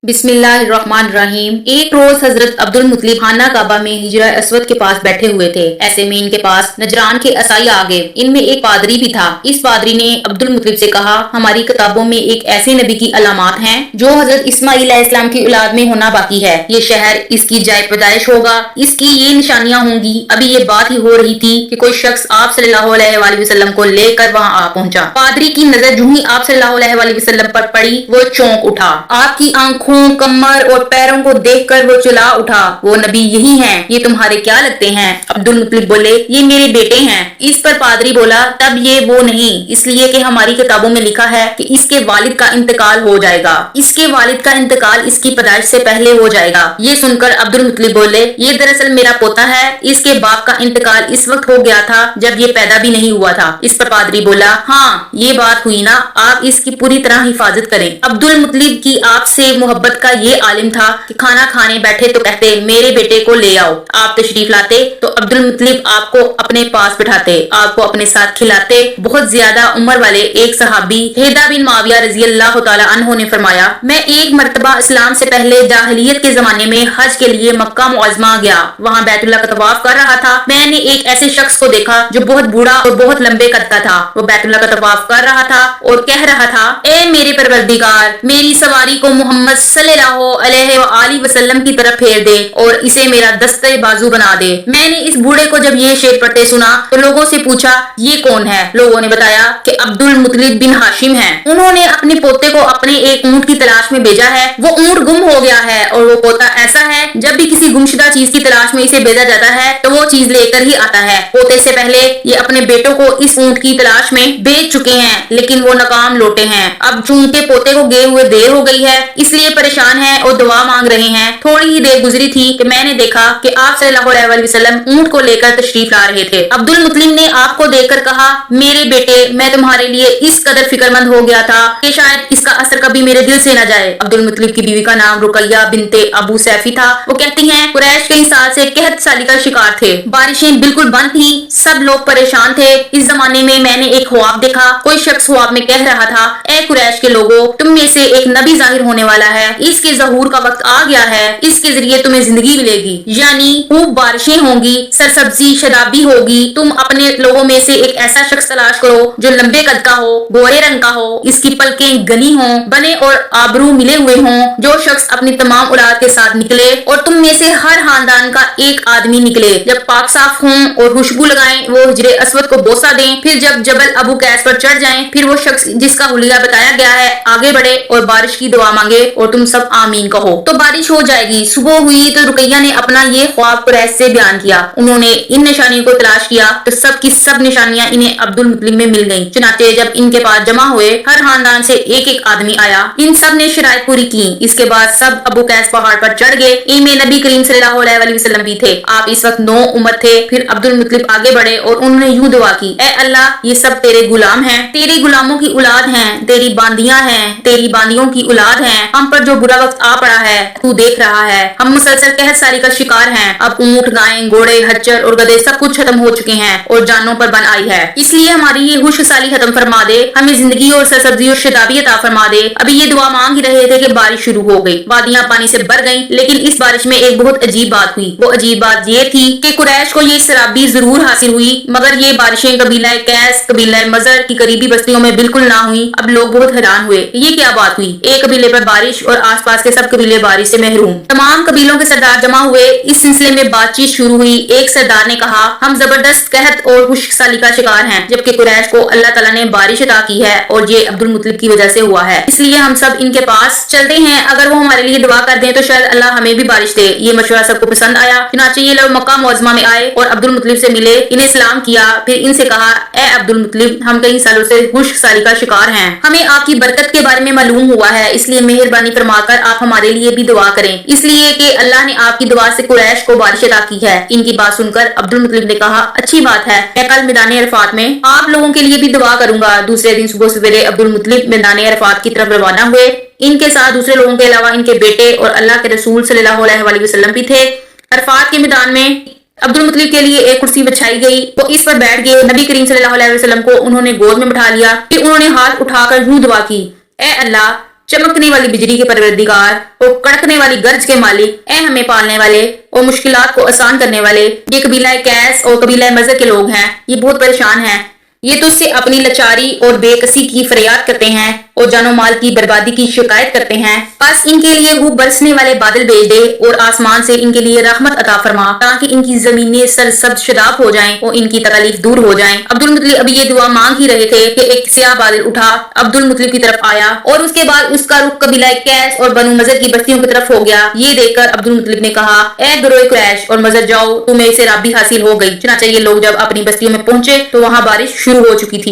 बिस्मिल्लाहिर्रहमानिर्रहीम। एक रोज हजरत अब्दुल मुत्तलिब खाना काबा में हिजरा अस्वद के पास बैठे हुए थे। ऐसे में इनके पास नजरान के ईसाई आ गए। इनमें एक पादरी भी था। इस पादरी ने अब्दुल मुत्तलिब से कहा, हमारी किताबों में एक ऐसे नबी की अलामात हैं जो हजरत इस्माईल अलैहिस्सलाम की औलाद में होना बाकी है। ये शहर, इसकी जाए पैदाइश होगा, इसकी ये निशानियां होंगी। अभी ये बात ही हो रही थी कि कोई शख्स आप सल्लल्लाहु अलैहि वसल्लम को लेकर वहाँ आ पहुंचा। पादरी की नजर जो ही आप सल्लल्लाहु अलैहि वसल्लम पर पड़ी, वो चौंक उठा। आपकी आंखों, कमर और पैरों को देखकर वो चिल्ला उठा, वो नबी यही हैं, ये तुम्हारे क्या लगते हैं? अब्दुल मुत्तलिब बोले, ये मेरे बेटे हैं। इस पर पादरी बोला, तब ये वो नहीं, इसलिए कि हमारी किताबों में लिखा है कि इसके वालिद का इंतकाल हो जाएगा। इसके वालिद का इंतकाल इसकी पैदाइश से पहले हो जाएगा। ये सुनकर अब्दुल मुत्तलिब बोले, ये दरअसल मेरा पोता है। इसके बाप का इंतकाल इस वक्त हो गया था जब ये पैदा भी नहीं हुआ था। इस पर पादरी बोला, हाँ ये बात हुई ना, आप इसकी पूरी तरह हिफाजत करें। अब्दुल मुत्तलिब की आपसे मोहब्बत का ये आलिम था कि खाना खाने बैठे तो कहते, मेरे बेटे को ले आओ। आप तशरीफ लाते तो अब्दुल मुत्तलिब आपको अपने पास बिठाते, आपको अपने साथ खिलाते। बहुत ज्यादा उम्र वाले एक सहाबी हेदा बिन माविया रजी अल्लाह तआला अन्हु ने फरमाया, मैं एक मर्तबा इस्लाम से पहले जाहिलियत के जमाने में हज के लिए मक्का मुअज़्ज़मा गया। वहाँ बैतुल्लाह का तवाफ कर रहा था। मैंने एक ऐसे शख्स को देखा जो बहुत बूढ़ा और बहुत लंबे कद का था। वो बैतुल्लाह का तवाफ कर रहा था और कह रहा था, ए मेरे परवरदिगार, मेरी सवारी को मोहम्मद सल्लल्लाहु अलैहि वसल्लम की तरफ फेर दे और इसे मेरा दस्ते बाजू बना दे। मैंने इस बूढ़े को जब ये शेर पढ़ते सुना तो लोगों से पूछा, ये कौन है? लोगों ने बताया कि अब्दुल मुत्तलिब बिन हाशिम है। उन्होंने अपने पोते को अपने एक ऊंट की तलाश में भेजा है। वो ऊंट गुम हो गया है और वो पोता ऐसा है, जब भी किसी गुमशुदा चीज की तलाश में इसे भेजा जाता है तो वो चीज लेकर ही आता है। पोते से पहले ये अपने बेटों को इस ऊंट की तलाश में भेज चुके हैं, लेकिन वो नाकाम लौटे हैं। अब चूंकि पोते को गए हुए देर हो गई है, इसलिए परेशान है और दुआ मांग रहे हैं। थोड़ी ही देर गुजरी थी कि मैंने देखा कि आप सल्लल्लाहु अलैहि वसल्लम ऊंट को लेकर तशरीफ ला रहे थे। अब्दुल मुत्तलिब ने आपको देखकर कहा, मेरे बेटे, मैं तुम्हारे लिए इस कदर फिक्रमंद हो गया था कि शायद इसका असर कभी मेरे दिल से न जाए। अब्दुल मुत्तलिब की बीवी का नाम रुकैया बिनते अबू सैफी था। वो कहती हैं, कुरैश कई साल से कहत साली का शिकार थे। बारिशें बिल्कुल बंद थी, सब लोग परेशान थे। इस जमाने में मैंने एक ख्वाब देखा। कोई शख्स ख्वाब में कह रहा था, ए कुरैश के लोगों, तुम में से एक नबी जाहिर होने वाला है। इसके ज़हूर का वक्त आ गया है। इसके जरिए तुम्हें जिंदगी मिलेगी, यानी खूब बारिशें होंगी, सरसब्जी शदाबी होगी। तुम अपने लोगों में से एक ऐसा शख्स तलाश करो जो लंबे कद का हो, गोरे रंग का हो, इसकी पलकें गनी हों, बने और आबरू मिले हुए हों। जो शख्स अपनी तमाम औलाद के साथ निकले और तुम में से हर खानदान का एक आदमी निकले। जब पाक साफ हों और खुशबू लगाएं, वो हिजरे अस्वद को बोसा दें। फिर जब जबल अबू कैस पर चढ़ जाएं, फिर वो शख्स जिसका हुलिया बताया गया है आगे बढ़े और बारिश की दुआ मांगे और तुम सब आमीन कहो तो बारिश हो जाएगी। सुबह हुई तो रुकैया ने अपना ये ख्वाब कुरैश से बयान किया। उन्होंने इन निशानियों को तलाश किया तो सब की सब निशानियां इन्हें अब्दुल मुत्तलिब में मिल गईं। चुनाचे जब इनके पास जमा हुए, हर खानदान से एक एक आदमी आया। इन सब ने शराइत पूरी की। इसके बाद सब अबू कैस पहाड़ पर चढ़ गए। इनमें नबी करीम सल्लल्लाहु अलैहि वसल्लम भी थे। आप इस वक्त 9 उम्र थे। फिर अब्दुल मुत्तलिब आगे बढ़े और उन्होंने यूं दुआ की, ए अल्लाह, ये सब तेरे गुलाम हैं, तेरे गुलामों की औलाद हैं, तेरी बांदियां हैं, तेरी बांदियों की औलाद हैं। हम पर जो बुरा वक्त आ पड़ा है तू देख रहा है। हम मुसलसल कहत सारी का शिकार हैं। अब ऊंट, गायें, घोड़े, खच्चर और गधे सब कुछ खत्म हो चुके हैं और जानों पर बन आई है। इसलिए हमारी ये खुशहाली खत्म फरमा दे, हमें जिंदगी और सरसब्जी और शदाबी अता फरमा दे। अभी ये दुआ मांग ही रहे थे कि बारिश शुरू हो गई। वादियां पानी से भर गईं, लेकिन इस बारिश में एक बहुत अजीब बात हुई। वो अजीब बात ये थी कि कुरैश को ये शराबी जरूर हासिल हुई, मगर ये बारिशें कबीला कैस, कबीला मजर की करीबी बस्तियों में बिल्कुल ना हुई। अब लोग बहुत हैरान हुए, ये क्या बात हुई? एक कबीले पर बारिश और आसपास के सब कबीले बारिश से महरूम। तमाम कबीलों के सरदार जमा हुए। इस सिलसिले में बातचीत शुरू हुई। एक सरदार ने कहा, हम जबरदस्त कहत और खुशहाली का शिकार हैं, जबकि कुरैश को अल्लाह ताला ने बारिश अता की है और ये अब्दुल मुत्तलिब की वजह से हुआ है। इसलिए हम सब इनके पास चलते हैं। अगर वो हमारे लिए दुआ कर दें तो शायद अल्लाह हमें भी बारिश दे। ये मशवरा सबको पसंद आया। चुनाचे ये लोग मक्का मुअज़्ज़मा में आए और अब्दुल मुत्तलिब से मिले, इन्हें सलाम किया। फिर इनसे कहा, ए अब्दुल मुत्तलिब, हम कई सालों से खुशहाली का शिकार हैं। हमें आपकी बरकत के बारे में मालूम हुआ है, इसलिए मेहरबानी फरमाकर आप हमारे लिए भी दुआ करें, इसलिए कि अल्लाह ने आपकी दुआ से कुरैश को बारिश अता की है। इनकी बात सुनकर अब्दुल मुत्तलिब ने कहा, अच्छी बात है, मैं कल मैदान अरफात में आप लोगों के लिए भी दुआ करूंगा। दूसरे दिन सुबह सवेरे अब्दुल मुत्तलिब मैदान अरफात की तरफ रवाना हुए। इनके साथ दूसरे लोगों के अलावा इनके बेटे और अल्लाह के रसूल सल्लल्लाहु अलैहि वसल्लम भी थे। अरफात के मैदान में अब्दुल मुत्तलिब के लिए एक कुर्सी बिछाई गई, वो इस पर बैठ गए। नबी करीम सल्लल्लाहु अलैहि वसल्लम को उन्होंने गोद में बिठा लिया। फिर उन्होंने हाथ उठाकर यूं दुआ की, ए अल्लाह, चमकने वाली बिजली के परवरदिगार और कड़कने वाली गर्ज के मालिक, ऐ हमें पालने वाले और मुश्किलात को आसान करने वाले। ये कबीला कैस और कबीला मजर के लोग हैं, ये बहुत परेशान हैं। ये तुझसे अपनी लाचारी और बेकसी की फरियाद करते हैं और जानो माल की बर्बादी की शिकायत करते हैं। बस इनके लिए वो बरसने वाले बादल भेज दे और आसमान से इनके लिए रहमत अता फरमा, ताकि इनकी जमीनें सरसब्ज शदाब हो जाएं और इनकी तकलीफ दूर हो जाएं। अब्दुल मुत्तलिब अभी ये दुआ मांग ही रहे थे कि एक स्याह बादल उठा, अब्दुल मुत्तलिब की तरफ आया और उसके बाद उसका रुख कबीला कैस और बनु मजर की बस्तियों की तरफ हो गया। ये देखकर अब्दुल मुत्तलिब ने कहा, ए गिरोह कुरैश और मजर, जाओ, तुम्हें सैराबी हासिल हो गई। चुनांचे ये लोग जब अपनी बस्तियों में पहुंचे तो वहां बारिश शुरू हो चुकी थी।